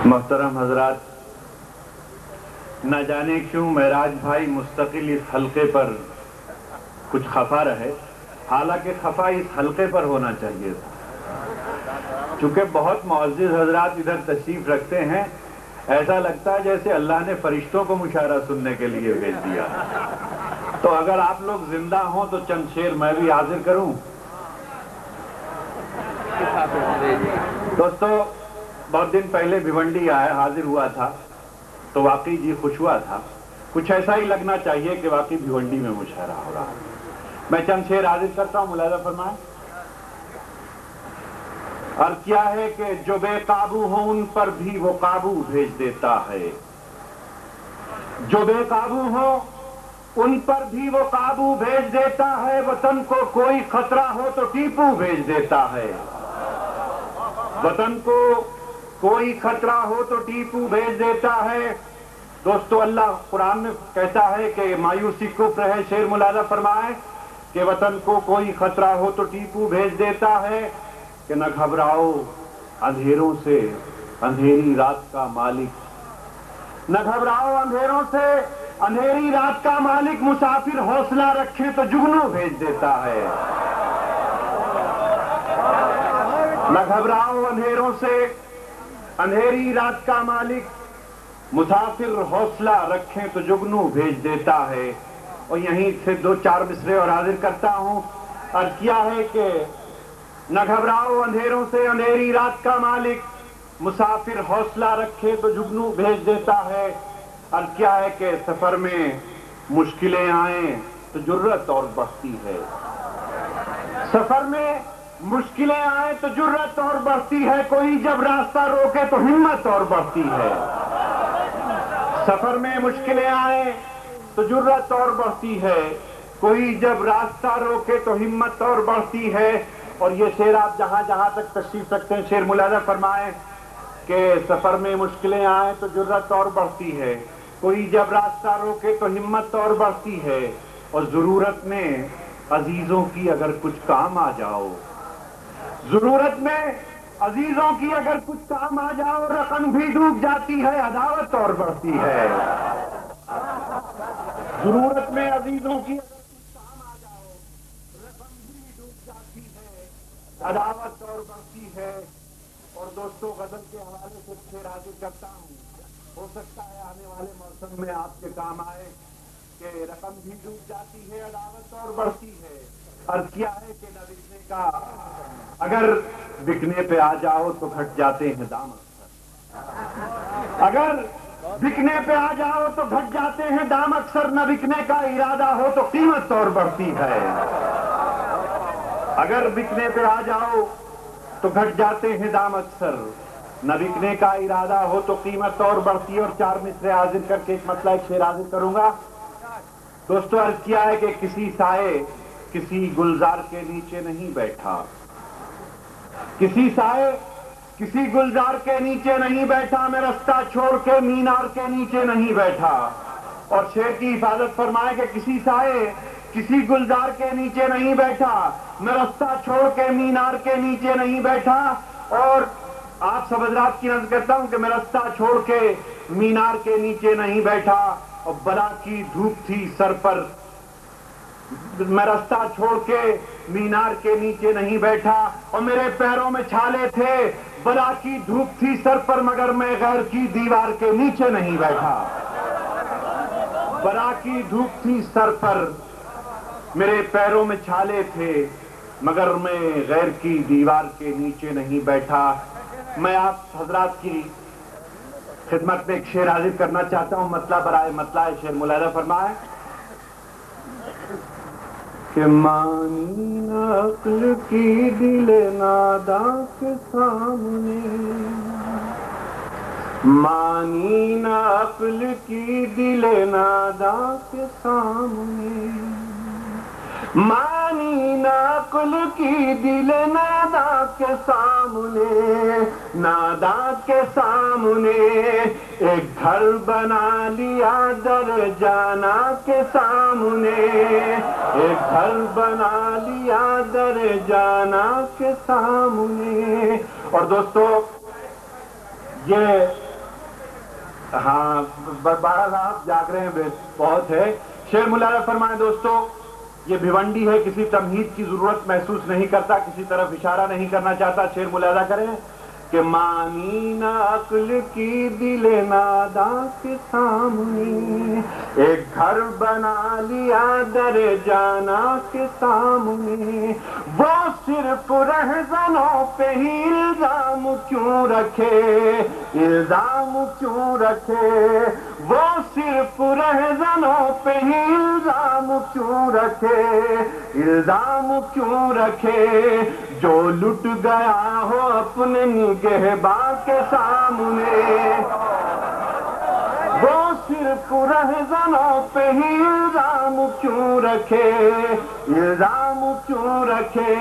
محترم حضرات، نہ جانے کیوں معراج بھائی مستقل اس حلقے پر کچھ خفا رہے، حالانکہ خفا اس حلقے پر ہونا چاہیے تھا۔ چونکہ بہت معزز حضرات ادھر تشریف رکھتے ہیں، ایسا لگتا ہے جیسے اللہ نے فرشتوں کو مشاعرہ سننے کے لیے بھیج دیا۔ تو اگر آپ لوگ زندہ ہوں تو چند شعر میں بھی حاضر کروں۔ دوستو، بہت دن پہلے بھیونڈی آیا حاضر ہوا تھا تو واقعی جی خوش ہوا تھا۔ کچھ ایسا ہی لگنا چاہیے کہ واقعی بھیونڈی میں مشاعرہ ہو رہا ہے۔ میں چند شعر حاضر کرتا ہوں، ملاحظہ فرمائیں۔ اور کیا ہے کہ جو بے قابو ہوں ان پر بھی وہ قابو بھیج دیتا ہے، جو بے قابو ہوں ان پر بھی وہ قابو بھیج دیتا ہے، وطن کو کوئی خطرہ ہو تو ٹیپو بھیج دیتا ہے، وطن کو کوئی خطرہ ہو تو ٹیپو بھیج دیتا ہے۔ دوستو، اللہ قرآن میں کہتا ہے کہ مایوسی کفر ہے، شعر ملاحظہ فرمائے کہ وطن کو کوئی خطرہ ہو تو ٹیپو بھیج دیتا ہے، کہ نہ گھبراؤ اندھیروں سے اندھیری رات کا مالک، نہ گھبراؤ اندھیروں سے اندھیری رات کا مالک، مسافر حوصلہ رکھے تو جگنو بھیج دیتا ہے، نہ گھبراؤ اندھیروں سے اندھیری رات کا مالک، مسافر حوصلہ رکھیں تو جگنو بھیج دیتا ہے۔ اور یہیں سے دو چار مصرے اور حاضر کرتا ہوں۔ اور کیا ہے کہ نہ گھبراؤ اندھیروں سے اندھیری رات کا مالک، مسافر حوصلہ رکھے تو جگنو بھیج دیتا ہے۔ اور کیا ہے کہ سفر میں مشکلیں آئیں تو جرت اور بڑھتی ہے، سفر میں مشکلیں آئیں تو جرت اور بڑھتی ہے، کوئی جب راستہ روکے تو ہمت اور بڑھتی ہے، سفر میں مشکلیں آئیں تو جرت اور بڑھتی ہے، کوئی جب راستہ روکے تو ہمت اور بڑھتی ہے۔ اور یہ شعر آپ جہاں جہاں تک تشریف رکھتے ہیں شعر ملاحظہ فرمائیں کہ سفر میں مشکلیں آئیں تو جرت اور بڑھتی ہے، کوئی جب راستہ روکے تو ہمت اور بڑھتی ہے، اور ضرورت میں عزیزوں کی اگر کچھ کام آ جاؤ، ضرورت میں عزیزوں کی اگر کچھ کام آ جاؤ، رقم بھی ڈوب جاتی ہے، عداوت اور بڑھتی ہے، ضرورت میں عزیزوں کی اگر کچھ کام آ جاؤ، رقم بھی ڈوب جاتی ہے، عداوت اور بڑھتی ہے۔ اور دوستو، غزل کے حوالے سے پھر حاضر کرتا ہوں، ہو سکتا ہے آنے والے موسم میں آپ کے کام آئے کہ رقم بھی ڈوب جاتی ہے، عداوت اور بڑھتی ہے۔ اور کیا ہے کہ نہ بکنے کا اگر بکنے پہ آ جاؤ تو گھٹ جاتے ہیں دام اکثر، اگر بکنے پہ آ جاؤ تو گھٹ جاتے ہیں دام اکثر، نہ بکنے کا ارادہ ہو تو قیمت اور بڑھتی ہے، اگر بکنے پہ آ جاؤ تو گھٹ جاتے ہیں دام اکثر، نہ بکنے کا ارادہ ہو تو قیمت اور بڑھتی ہے۔ اور چار مصرے حاضر کر کے ایک مسئلہ ایک شعر حاضر کروں گا۔ دوستو، عرض کیا ہے کہ کسی سائے کسی گلزار کے نیچے نہیں بیٹھا، کسی سائے کسی گلزار کے نیچے نہیں بیٹھا، میں رستہ چھوڑ کے مینار کے نیچے نہیں بیٹھا۔ اور شعر کی حفاظت فرمائے کہ کسی سائے کسی گلزار کے نیچے نہیں بیٹھا، میں رستہ چھوڑ کے مینار کے نیچے نہیں بیٹھا۔ اور آپ سب حضرات کی نظر کرتا ہوں کہ میں رستہ چھوڑ کے مینار کے نیچے نہیں بیٹھا، اور بلا کی دھوپ تھی سر پر، میں رستہ چھوڑ کے مینار کے نیچے نہیں بیٹھا، اور میرے پیروں میں چھالے تھے، بلا کی دھوپ تھی سر پر، مگر میں غیر کی دیوار کے نیچے نہیں بیٹھا، بلا کی دھوپ تھی سر پر، میرے پیروں میں چھالے تھے، مگر میں غیر کی دیوار کے نیچے نہیں بیٹھا۔ میں آپ حضرات کی خدمت میں ایک شعر حاضر کرنا چاہتا ہوں، مطلع برائے مطلع شعر ملاحظہ فرمائے کہ مانی نہ عقل کی دل ناداں کے سامنے، مانی نہ عقل کی دل ناداں کے سامنے، مانی نہ عقل کی دل ناداں کے سامنے، ناداں کے سامنے، ایک گھر بنا لیا در جانا کے سامنے، ایک گھر بنا لیا در جانا کے سامنے۔ اور دوستو، یہ ہاں بہرحال آپ جاگ رہے ہیں بہت ہے. شعر ملاحظہ فرمائیں دوستو. یہ بھیونڈی ہے, کسی تمہید کی ضرورت محسوس نہیں کرتا, کسی طرف اشارہ نہیں کرنا چاہتا. شعر ملاحظہ کریں کہ مانی نہ عقل کی دل ناداں کے سامنے, ایک گھر بنا لیا در جانا کے سامنے, وہ صرف رہزنوں پہ ہی الزام کیوں رکھے, الزام کیوں رکھے, وہ صرف رہزنوں پہ ہی الزام کیوں رکھے, الزام کیوں رکھے, جو لٹ گیا ہو اپنے نگہباں کے سامنے, وہ صرف رہزنوں پہ ہی الزام کیوں رکھے, الزام کیوں رکھے,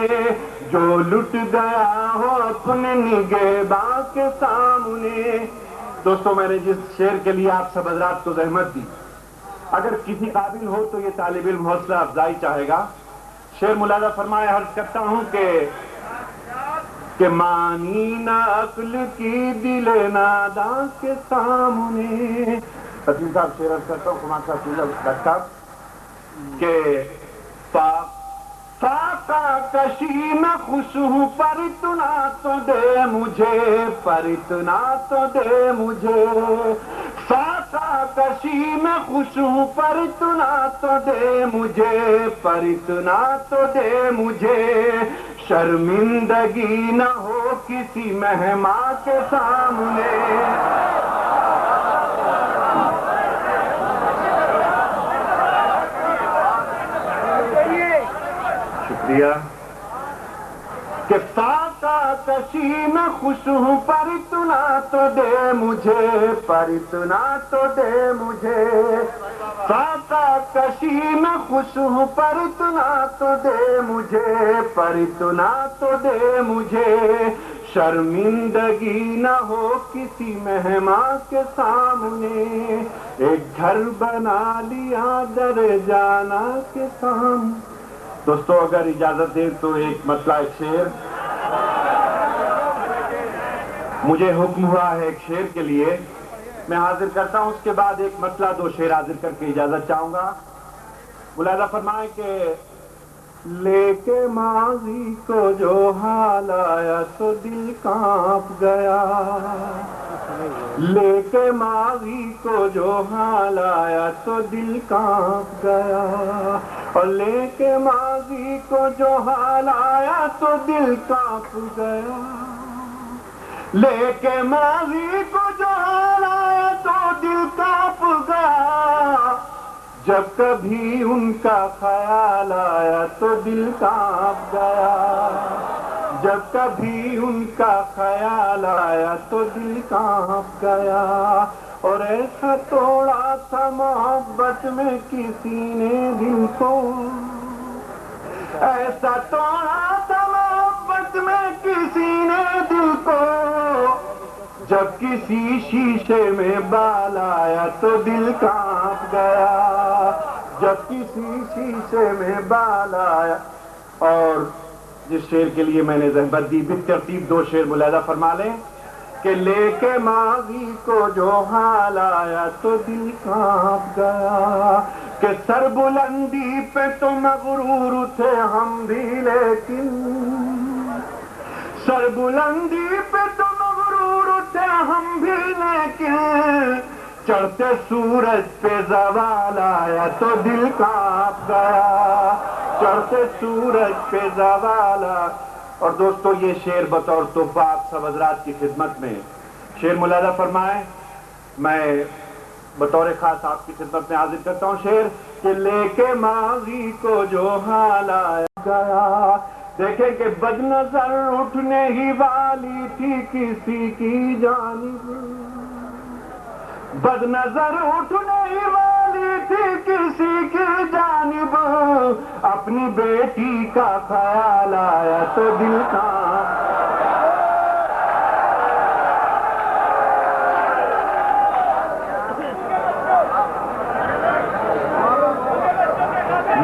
جو لٹ گیا ہو اپنے نگہباں کے سامنے. دوستو میں نے جس شعر کے لیے آپ سب حضرات کو زحمت دی, اگر کسی قابل ہو تو یہ طالب علم حوصلہ افزائی چاہے گا. شعر ملاحظہ فرمائے, عرض کرتا ہوں کہ مانی نہ عقل کی دل ناداں کے سامنے. حسین صاحب شعر عرض کرتا ہوں, کمار صاحب کہ فاقہ کشی میں خوش ہوں پر اتنا تو دے مجھے, پر اتنا تو دے مجھے, فاقہ کشی میں خوش ہوں پر اتنا تو دے مجھے, پر اتنا تو دے مجھے, شرمندگی نہ ہو کسی مہماں کے سامنے. شکریہ. کہ فاقہ کشی میں خوش ہوں پر اتنا تو دے مجھے, پر اتنا تو دے مجھے, فاقہ کشی میں خوش ہوں پر اتنا تو دے مجھے, پر اتنا تو دے مجھے, شرمندگی نہ ہو کسی مہماں کے سامنے, ایک گھر بنا لیا در جانا کے سامنے. دوستو اگر اجازت دیں تو ایک مطلع ایک شعر مجھے حکم ہوا ہے ایک شعر کے لیے میں حاضر کرتا ہوں. اس کے بعد ایک مطلع دو شعر حاضر کر کے اجازت چاہوں گا. ملاحظہ فرمائیں کہ لے کے ماضی کو جو حال آیا تو دل کانپ گیا, لے کے ماضی کو جو حال آیا تو دل کانپ گیا, اور لے کے ماضی کو جو حال آیا تو دل کانپ گیا, لے کے ماضی کو جو حال آیا تو دل کانپ گیا, جب کبھی ان کا خیال آیا تو دل کانپ گیا, جب کبھی ان کا خیال آیا تو دل کانپ گیا, اور ایسا توڑا تھا محبت میں کسی نے دل کو, ایسا توڑا تھا محبت میں کسی نے دل کو, جب کسی شیشے میں بال آیا تو دل کانپ گیا, جب کسی شیشے میں بال آیا. اور جس شعر کے لیے میں نے زحمت دی بالترتیب دو شعر ملاحظہ فرما لیں کہ لے کے ماضی کو جو حال آیا تو دل کانپ گیا, کہ سر بلندی پہ تو مغرور تھے ہم بھی, لیکن سر بلندی پہ تو مغرور تھے ہم بھی, لیکن چڑھتے سورج پہ زوال آیا تو دل کانپ گیا, چڑھتے سورج پہ زوال آیا. اور دوستو یہ شعر بطور تحفہ آپ سب حضرات کی خدمت میں شعر ملاحظہ فرمائیں, میں بطور خاص آپ کی خدمت میں حاضر کرتا ہوں شعر کہ لے کے ماضی کو جو حال آیا گیا. دیکھیں کہ بد نظر اٹھنے ہی والی تھی کسی کی جانب, بد نظر اٹھنے ہی والی تھی کسی کی جانب, اپنی بیٹی کا خیال آیا تو دل کانپ,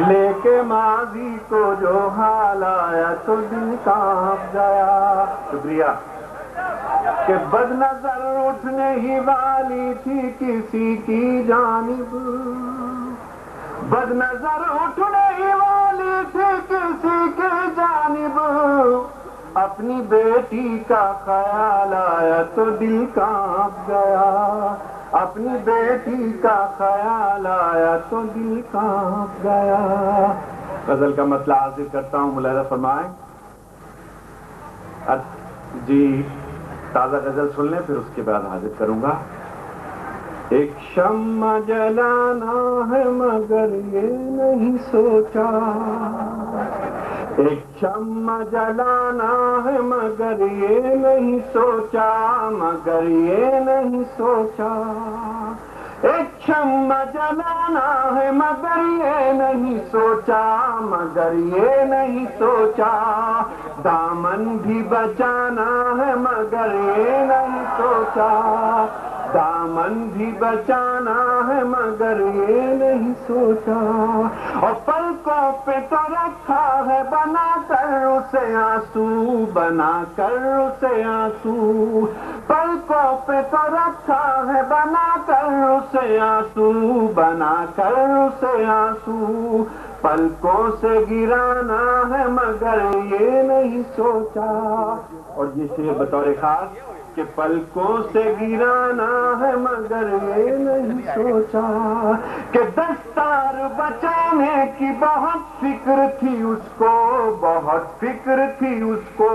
لے کے ماضی کو جو حال آیا تو دل کانپ گیا. شکریہ. کہ بد نظر اٹھنے ہی والی تھی کسی کی جانب، بد نظر اٹھنے ہی والی تھی کسی کی جانب، اپنی بیٹی کا خیال آیا تو دل کانپ گیا، اپنی بیٹی کا خیال آیا تو دل کانپ گیا۔ غزل کا مسئلہ حاضر کرتا ہوں، ملاحظہ فرمائیں۔ جی تازہ غزل سن لیں، پھر اس کے بعد حاضر کروں گا۔ ایک شمع جلانا ہے مگر یہ نہیں سوچا، ایک شمع جلانا ہے مگر یہ نہیں سوچا، مگر یہ نہیں سوچا، ایک شمع جلانا ہے مگر یہ نہیں سوچا، مگر یہ نہیں سوچا، دامن بھی بچانا ہے مگر یہ نہیں سوچا، دامن بھی بچانا ہے مگر یہ نہیں سوچا، اور پلکوں پہ تو رکھا ہے بنا کر اسے آنسو، بنا کر اسے آنسو، پلکوں پہ تو رکھا ہے بنا کر اسے آنسو، بنا کر اسے آنسو، پلکوں سے گرانا ہے مگر یہ نہیں سوچا۔ اور یہ شعر بطور خاص کہ پلکوں سے گرانا ہے مگر یہ نہیں سوچا، کہ دستار بچانے کی بہت فکر تھی اس کو، بہت فکر تھی اس کو،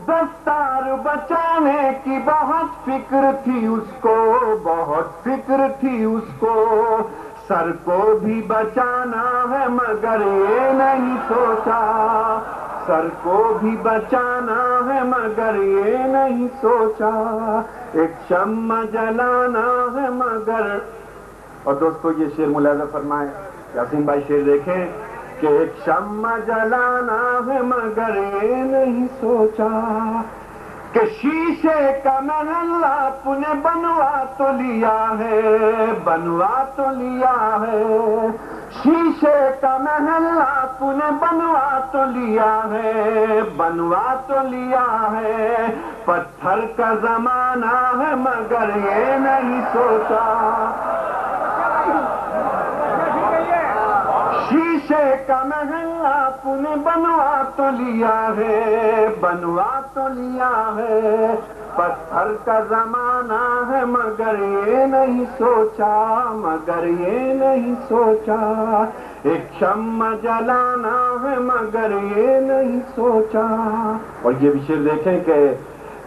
دستار بچانے کی بہت فکر تھی اس کو، بہت فکر تھی اس کو، سر کو بھی بچانا ہے مگر یہ نہیں سوچا، سر کو بھی بچانا ہے مگر یہ نہیں سوچا، ایک شمع جلانا ہے مگر۔ اور دوستو یہ شعر ملاحظہ فرمائیں، یاسین بھائی شعر دیکھیں کہ ایک شمع جلانا ہے مگر یہ نہیں سوچا، کہ شیشے کا محل آپ نے بنوا تو لیا ہے، بنوا تو لیا ہے، شیشے کا محل آپ نے بنوا تو لیا ہے، بنوا تو لیا ہے، پتھر کا زمانہ ہے مگر یہ نہیں سوچا، شیشے کا محل آپ نے بنوا تو لیا ہے، بنوا تو لیا ہے، پتھر کا زمانہ ہے مگر یہ نہیں سوچا، مگر یہ نہیں سوچا، ایک شمع جلانا ہے مگر یہ نہیں سوچا۔ اور یہ بھی شعر دیکھیں کہ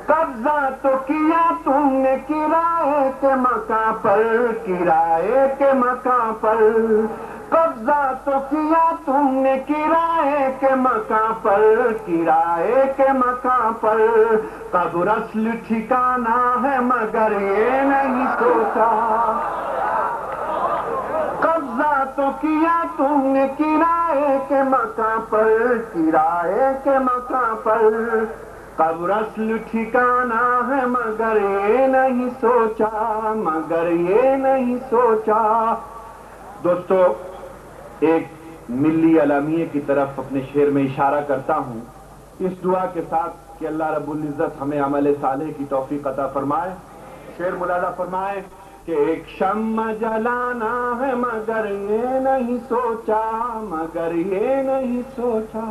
قبضہ تو کیا تم نے کرائے کے مکان پر، کرائے کے مکان پر، قبضہ تو کیا تم نے کرائے کے مکان پر، کرائے کے مکان پر، قبر اصل ٹھکانا ہے مگر یہ نہیں سوچا، قبضہ تو کیا تم نے کرائے کے مکان پر، کرائے کے مکان پر، قبر اصل ٹھکانا ہے مگر یہ نہیں سوچا، مگر یہ نہیں سوچا۔ دوستو ایک ملی اعلامیے کی طرف اپنے شعر میں اشارہ کرتا ہوں، اس دعا کے ساتھ کہ اللہ رب العزت ہمیں عمل صالح کی توفیق عطا فرمائے۔ شعر ملاحظہ فرمائے کہ ایک شمع جلانا ہے مگر یہ نہیں سوچا، مگر یہ نہیں سوچا،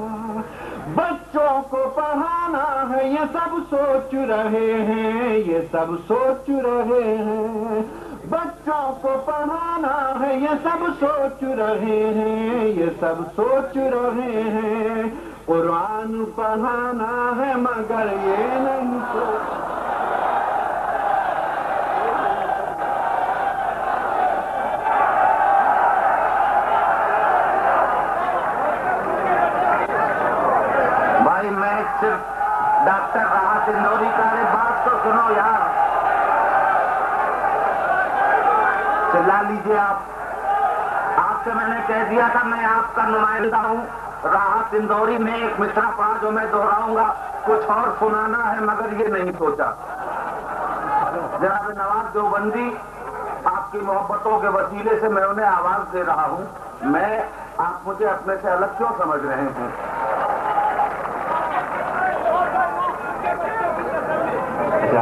بچوں کو پڑھانا ہے یہ سب سوچ رہے ہیں، یہ سب سوچ رہے ہیں، بچوں کو پڑھانا ہے یہ سب سوچ رہے ہیں، یہ سب سوچ رہے ہیں، قرآن پڑھانا ہے مگر یہ نہیں سوچا۔ بھائی میں صرف ڈاکٹر راحت اندوری کا بات تو سنو یار، چلا لیجیے آپ سے میں نے کہہ دیا تھا میں آپ کا نمائندہ ہوں۔ راحت اندوری میں ایک مصرع پڑھا جو میں دہراؤں گا، کچھ اور سنانا ہے مگر یہ نہیں سوچا۔ جناب نواز دیوبندی آپ کی محبتوں کے وسیلے سے میں انہیں آواز دے رہا ہوں، میں آپ مجھے اپنے سے الگ کیوں سمجھ رہے ہیں؟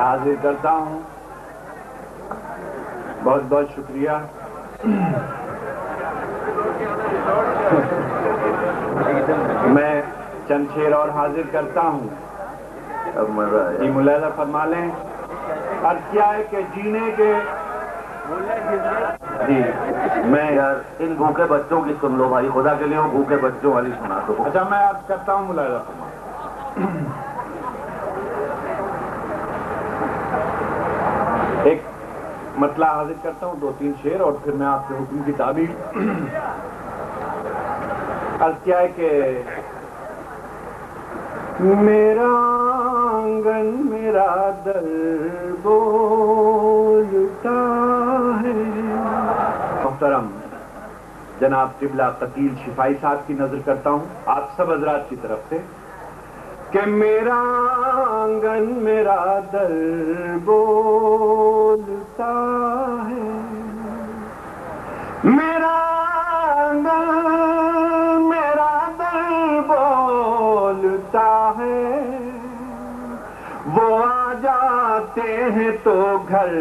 حاضر کرتا ہوں. بہت بہت شکریہ. میں چند شعر اور حاضر کرتا ہوں. جی ملاحظہ فرما لیں. عرض کیا ہے کہ جینے کے جی میں یار ان بھوکے بچوں کی سن لو بھائی، خدا کے لیے وہ بھوکے بچوں والی سنا دو. اچھا میں عرض کرتا ہوں ملاحظہ فرما. ایک مطلع حاضر کرتا ہوں، 2-3 شعر، اور پھر میں آپ کے حکم کی تعبیر. عرض کیا ہے کہ میرا آنگن میرا در بولتا ہے. محترم جناب قبلہ قتیل شفائی صاحب کی نظر کرتا ہوں آپ سب حضرات کی طرف سے کہ میرا آنگن میرا در بولتا ہے. میرا آنگن میرا در بولتا ہے. وہ آ جاتے ہیں تو گھر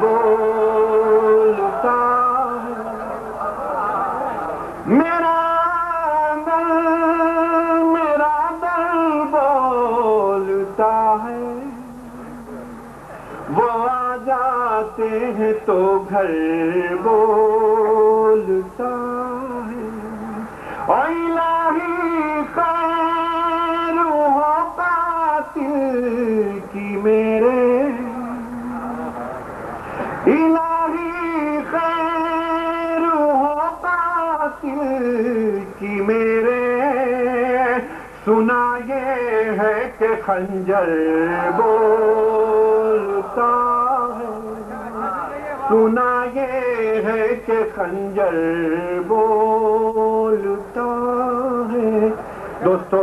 بولتا ہے. میرا آنگن میرا در بولتا ہے. وہ آ جاتے ہیں تو گھر بولتا ہے. اور الہی خیر ہو قاتل کی میرے. الہی خیر ہو قاتل کی میرے. سنا یہ ہے کہ خنجر بولتا ہے. سنا یہ ہے کہ خنجر بولتا ہے. دوستو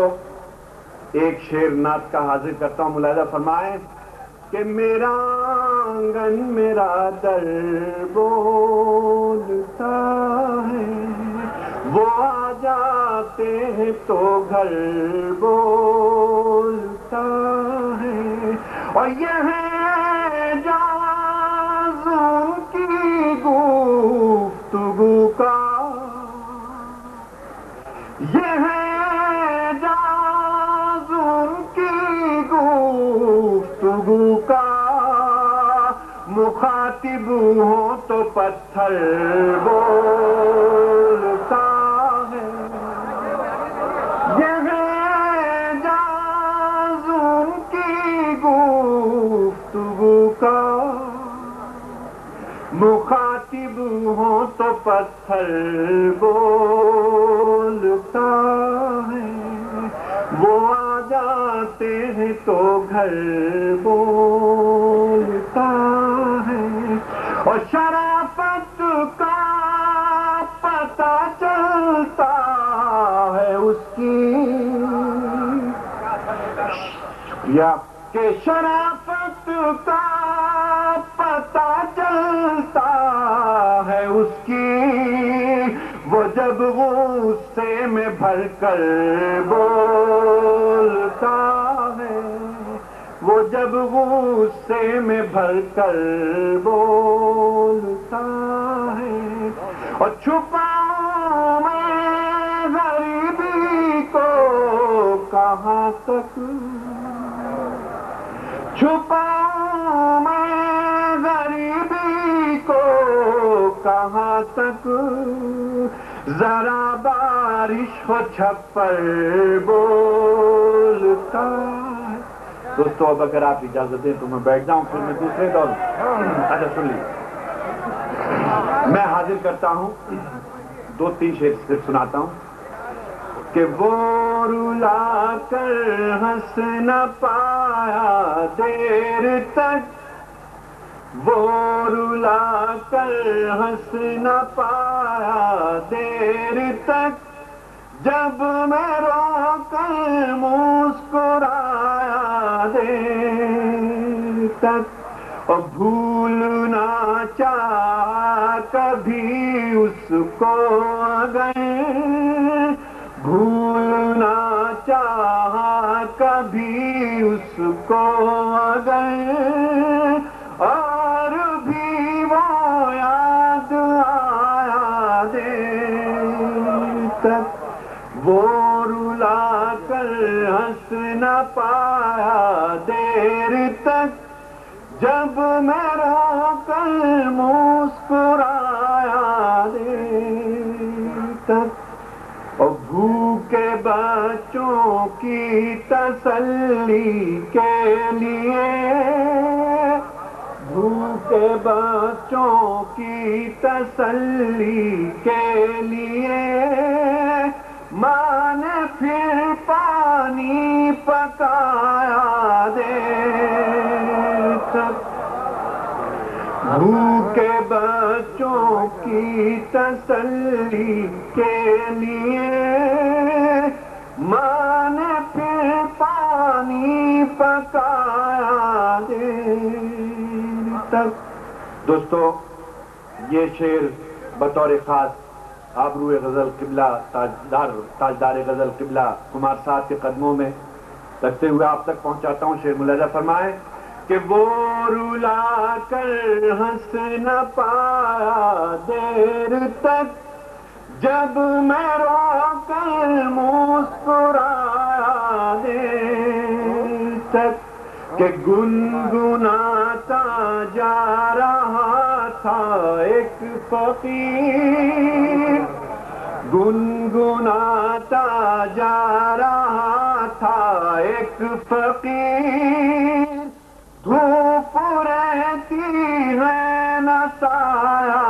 ایک شعر نعت کا حاضر کرتا ہوں. ملاحظہ فرمائیں کہ میرا آنگن میرا در بولتا ہے. وہ آ جاتے ہیں تو گھر بولتا ہے. اور یہ ہے جاز ان کی گفتگو کا. یہ ہے جاز ان کی گفتگو کا. مخاطب ہو تو پتھر بولتا ہے. یہ ہے جاز ان کی گفتگو کا. مخاطب ہو تو پتھر بولتا ہے. وہ آ جاتے ہیں تو گھر بولتا ہے. اور شرافت کا پتہ چلتا ہے اس کی. شکریہ. کہ شرافت کا پتہ چلتا ہے اس کی. وہ جب غصے میں بھر کر بولتا ہے. وہ جب غصے میں بھر کر بولتا ہے. اور چھپاؤں میں غریبی کو کہاں تک. چھپاؤں میں غریبی کو کہاں تک. ذرا بارش ہو چھپر بولتا ہے. دوستو اب اگر آپ اجازت دیں تو میں بیٹھ جاؤں، پھر میں دوسرے دور. اچھا سن لیجیے. میں حاضر کرتا ہوں 2-3 شعر صرف سناتا ہوں کہ وہ رلا کر ہنس نہ پایا دیر تک. وہ رلا کر ہنس نہ پایا دیر تک. جب میں رو کر مسکرایا دیر تک. اور بھولنا چاہا کبھی اس کو اگر. بھولنا چاہا کبھی اس کو اگر اور بھی وہ یاد آیا دیر تک وہ رلا کر ہنس نہ پایا دیر تک جب میں رو کر مسکرایا دیر تک اور بھوکے بچوں کی تسلی کے لیے بھوکے بچوں کی تسلی کے لیے ماں نے پھر پانی پکایا دیر تک بھوکے بچوں کی تسلی کے لیے ماں نے پھر پانی پکایا دیر تک۔ دوستو، یہ شعر بطور خاص آبروئے غزل قبلہ تاجدار غزل قبلہ کمار صاحب کے قدموں میں رکھتے ہوئے آپ تک پہنچاتا ہوں۔ شعر ملاحظہ فرمائیں کہ وہ رلا کر ہنس نہ پایا دیر تک جب میں رو کر مسکرایا دیر تک کہ گنگناتا جا رہا تھا ایک فقیر گنگناتا جا رہا تھا ایک فقیر دھوپ رہتی ہے نہ سایہ